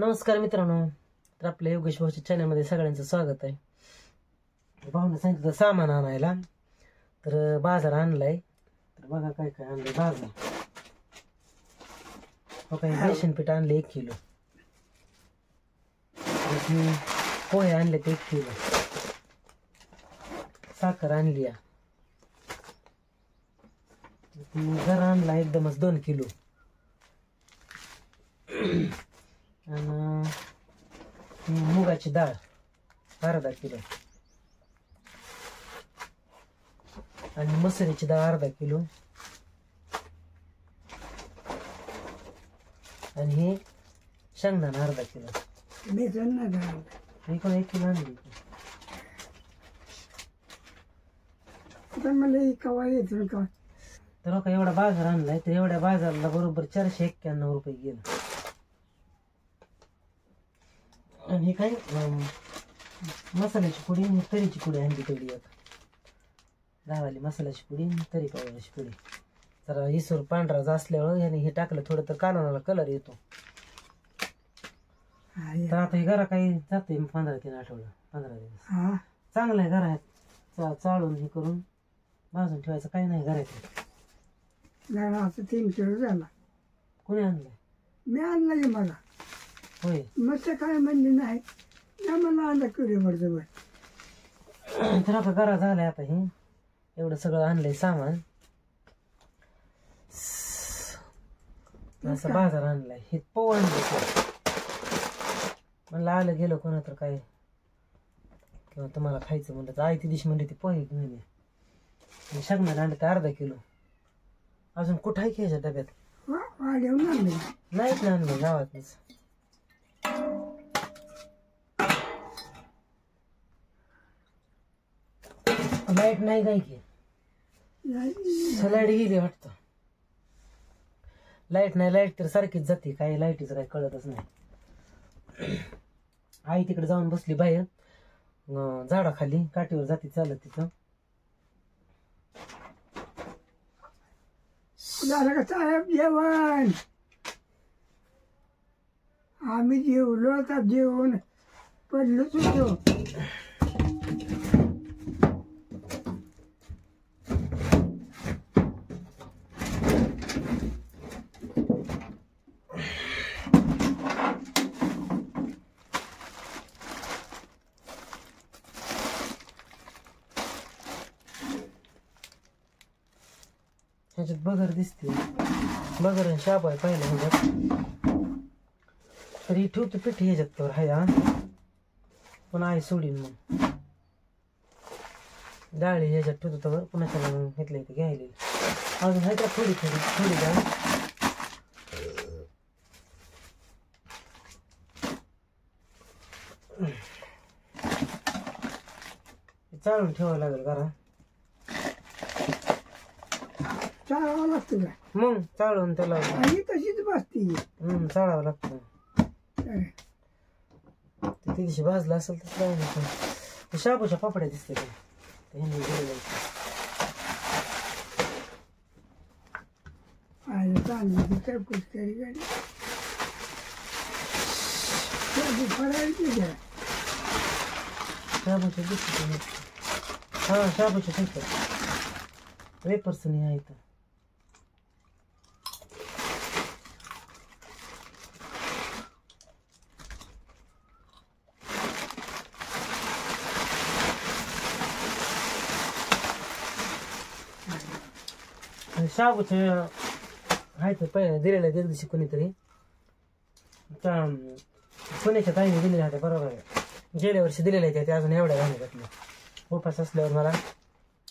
नमस्कार मित्रांनो, तर आपल्या योगेश भाऊच्या चॅनलमध्ये सगळ्यांचं स्वागत आहे. भाऊनं सांगितलं सामान आणायला, तर बाजार आणलाय. तर बघा काय काय आणलंय बाजार. काही बेसन पीठ आणले 1 किलो, पोहे आणले 1 किलो, साखर आणली, घर आणला एकदमच 2 किलो, आणि मुगाची डाळ अर्धा किलो, आणि मसुरीची डाळ अर्धा किलो, आणि हे शेंगदाणा अर्धा किलो. मी पण 1 किलो आणली. तर का एवढा बाजार आणलाय, तर एवढ्या बाजारला बरोबर 491 रुपये गेलं. आणि हे काय मसाल्याची पुडी आणि तरीची पुडी आणली तेवढी एक गावाली मसाल्याची पुडी आणि तरी पावडरची पुडी. जरा इसर पांढरा असल्यावर ह्याने हे टाकलं थोडं तर कालवणाला कलर येतो. तर आता हे घरा काही जाते 15-3 आठवडा 15 दिवस. चांगलं आहे घरा चाळून हे करून भाजून ठेवायचं, काही नाही घरात. 3 किलो झाला. कोणी आणलंय? मी आणलं मला. होय, मस्त काय म्हणले नाही, मला आणलं किलोभर जवळ. तर आता घरा झालंय. आता हे एवढं सगळं आणलंय सामान, असं बाजार आणलाय. हे पोह आणलं म्हणलं आलं गेलं कोणा तर काय किंवा तुम्हाला खायचं म्हणलं तर आई ती दिवशी म्हणले ती पोहे घेऊन ये. शेंगदाणे आणले तर अर्धा किलो. अजून कुठं आहे की ह्याच्या डब्यात? वाढवून आणले नाहीच ना, आणलं गावातच. लाईट नाही काय की लाईट गेली वाटतं. लाईट नाही, लाईट तर सारखीच जाते, काय लाईटीचं काही कळतच नाही. आई तिकडे जाऊन बसली बाहेर झाडाखाली, काठीवर जाते चालत तिथं. झालं का साहेब जेवण? आम्ही जेवलो, आता जेवण पडलोच होतो. ह्याच्यात बगर दिसते, बगर आणि शाप आहे पाहिलं ह्याच्यात. तरी ठेवतो पिठी ह्याच्यात तर हाय, पण आई सोडीन मग डाळी ह्याच्यात ठेवतो तर पुन्हा त्याला मग घेतलं इथे घ्यायला. अजून आहे का थोडी थोडी थोडी डाळ. चाळून ठेवावं लागेल घरा. चाळावं लागतं का? मग चाळून त्याला आणि तशीच बसती. चाळावं लागतं. ते दिवशी भाजलं असेल तर काय नाही. शाबूच्या पापड्या दिसते चांगली कुठतरी गाडी फरायची. शाबूच्या दिसते. हा, शाबूच्या दिसतात वेपर्स नाही आहेत. शाबूचे आहेत पहिले दिलेले एक दिवशी कोणीतरी पुण्याच्या ताईने दिलेले होते. बरोबर आहे, गेल्या वर्षी दिलेले आहेत ते. अजून एवढ्या घालून घातले. उपास असल्यावर मला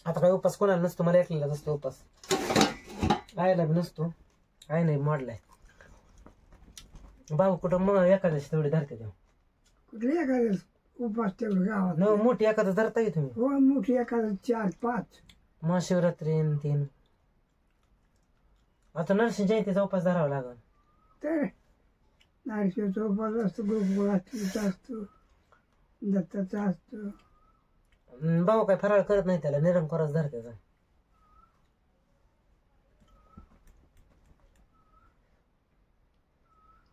आता काही उपास कोणाला नसतो, मला एकलेलाच असतो उपास. आईला बी नसतो, आई नाही मोडलाय. भाऊ कुठं मग एखाद्याशी तेवढी धरते तेव्हा. कुठली एखाद्या उपास तेवढं गावात न मोठी एखादं धरता येईल तुम्ही? हो, मोठी एखादं 4-5. महाशिवरात्री 3. आता नरसिंह जयंतीचा उपास धरावा लागल. तर नारशिवचा उपास असतो, गोकुळाचा असतो, दत्ताचा असतो. भाऊ काय फराळ करत नाही, त्याला निरंकारच धरते.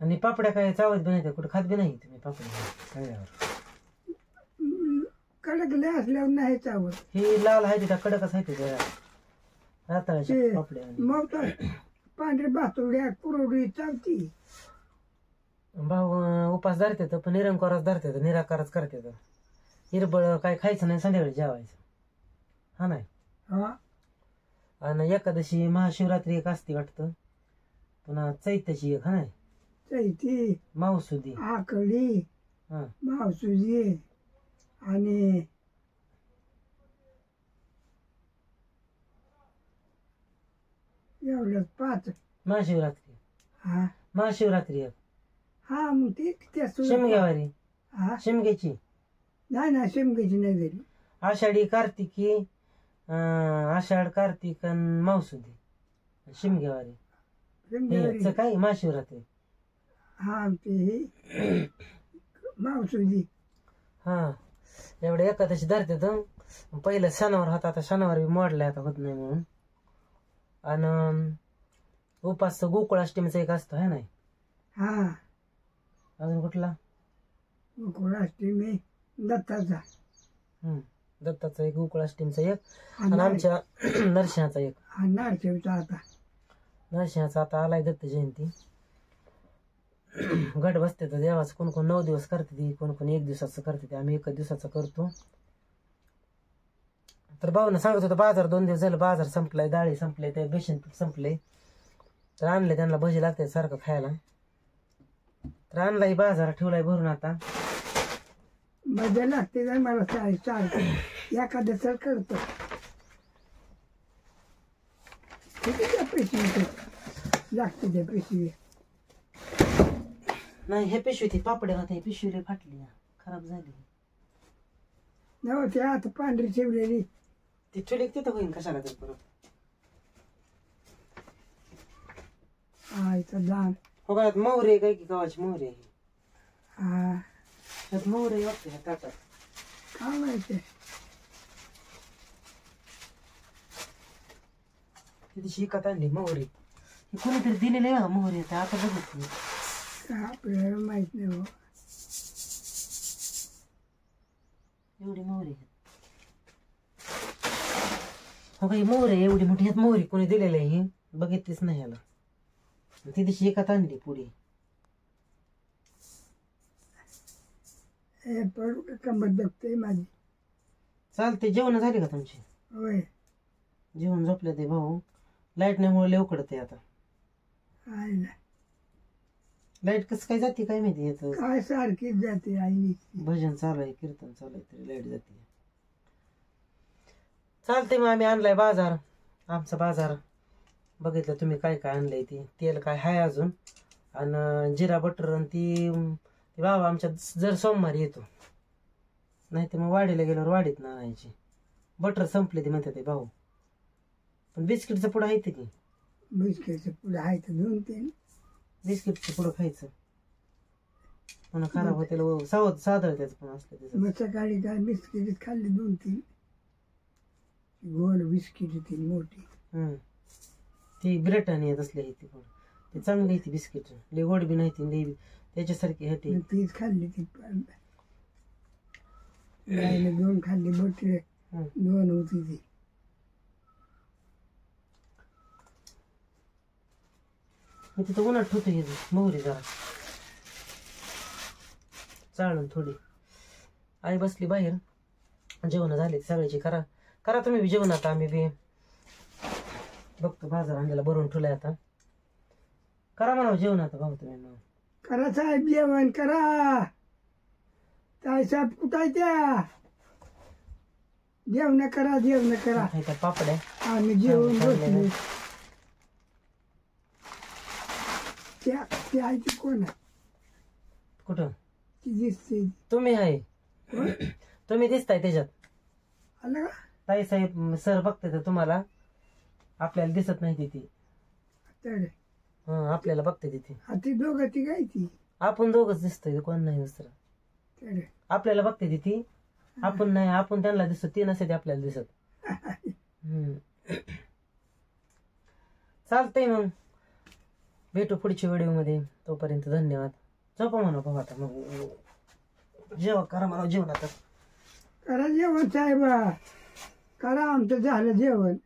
आणि पापड्या काय चावत बी नाही कुठं खात बी नाही तुम्ही पापड्या तळल्यावर. कडकले असल्यावर नाही चावत. ही लाल आहे त्या कडकच आहे ते राताळ्याच्या ते पापड्या. मग तर पांढरे बातुड्या कुरवडी चावती. भाऊ उपास धरतात पण निरंकाराच धरतात निराकारच करतात. हिरबळ काय खायचं नाही संध्याकाळी जेवायचं हा नाही. हा आणि एकादशी महाशिवरात्री एक असते वाटतं. पुन्हा चैत्याची एक हा नाही. चैती मावसुदी आकडी हा मावसुजी आणि एवढंच 5. महाशिवरात्री हा महाशिवरात्री एक हा मग ते त्या शिमग्यावारी हा शिमग्याची नाही ना शिमग्याची नाही झाली. आषाढी कार्तिकी आषाढ कार्तिक आणि मावसुदी शिमग्यावारी शिमग्यावारी हे काय महाशिवरात्री. हा ते मावसुजी हा एवढे एकादशी धरतात. पहिलं सणावर होता आता सणावर बी मोडलाय आता होत नाही म्हणून. आणि उपास गोकुळाष्टमीचा एक असतो है नाही. हा अजून कुठला गोकुळाष्टमी दत्ताचा दत्ताचा एक गोकुळाष्टमीचा एक आणि आणि आमच्या नरसिंहाचा एक. नारशेवचा आता नरसिंहाचा आता आलाय दत्त जयंती. गट बसते तर देवाचं कोण कोण 9 दिवस करते ती कोण कोण 1 दिवसाचं करते ते. आम्ही 1 दिवसाचं करतो. तर भाऊनं सांगत होतं बाजार 2 दिवस झालं बाजार संपलाय डाळी संपले ते बेसन पीठ संपले. तर आणले त्यांना भजी लागते सारखं खायला. तर आणलाय बाजार ठेवलाय भरून आता. मजा लागते ना मला चार एखाद्या करतो. किती त्या पिशवी लागते त्या पिशवी. नाही हे पिशवी ती पापड्या होते पिशवी फाटली खराब झाली. नव्हते आता पांढरी ठेवलेली ती ठेवली तिथं होईन कशाला तर परत. इथं दान हो का मोहरे काय की गावाची मोहरे आहे. हा त्यात मोहरे वाटते ह्या ताटात. काय माहिती तिथे शिकत आणली मोहरी. ही कोणीतरी दिलेली आहे मोहरी आता बघितली. काय आपल्याला माहित नाही. एवढी मोहरी हो काही मोहरी एवढी मोठी ह्यात मोहरी कोणी दिलेली आहे ही बघितलीच नाही याला. तिथे शिकत आणली पुढे. पडू का कंबर दुखते माझी. चालते जेवण झाली का तुमची. होय जेवण झोपले ते भाऊ. लाईट नाही लय उकडते आता. आहे ना लाईट कसं काय जाते काय माहिती येत. काय सारखीच जाते आई. भजन चालू आहे कीर्तन चालू आहे तरी लाईट जाते. चालते मग आम्ही आणलाय बाजार. आमचा बाजार बघितलं तुम्ही काय काय आणलंय ते. तेल काय हाय अजून आणि जिरा बटर आणि ती बाबा आमच्या जर सोमवारी येतो नाही तर मग वाडीला गेल्यावर वाडीत ना आणायची. बटर संपले ते म्हणतात ते भाऊ. पण बिस्किटचं पुढं आहे की बिस्किटचं पुढे आहे तर 2-3 बिस्किटचं पुढं खायचं पुन्हा खराब होते सावध सादळ त्याचं पण असलं त्याचं. मग सकाळी काय बिस्किट खाल्ली 2-3 गोल बिस्किट ती मोठी. ती ब्रिटानी येत असली ती पण ते चांगली आहे ती बिस्किट. लई गोड बी नाही ती लई त्याच्यासारखी हटी. तीच खाल्ली ती गायने 2 खाल्ली मोठी 2 होती ती. मी तिथं उन्हात ठेवतो हे मोहरी जरा चाळून थोडी. आई बसली बाहेर. जेवण झाली सगळ्याची. करा करा तुम्ही बी जेवण. आता आम्ही बी बघतो बाजार आणलेला भरून ठेवलाय आता. करा म्हणा जेवण आता भाऊ तुम्ही मग. करा साहेब जेवण करा. ताई साहेब कुठाय त्या जेवण करा जेवण करा. त्या पापड्या आम्ही जेवण बसलो. त्या आईची कोण आहे कुठं ती दिसते. तुम्ही आहे. तुम्ही दिसताय त्याच्यात. आलं का ताई साहेब सर बघते तर तुम्हाला आपल्याला दिसत नाही तिथे. तर आपल्याला बघते तिथे. ती दोघं ती काय ती आपण दोघच दिसतोय कोण नाही दुसरं. तर आपल्याला बघते तिथे आपण नाही. आपण त्यांना दिसतो ते नसते आपल्याला दिसत. चालतंय मग भेटू पुढच्या व्हिडिओमध्ये. तोपर्यंत धन्यवाद. झोपा म्हणा भाऊ आता. मग जेवा करा म्हणा जेवण आता. करा जेवण साहेबा, करा आमचं झालं जेवण.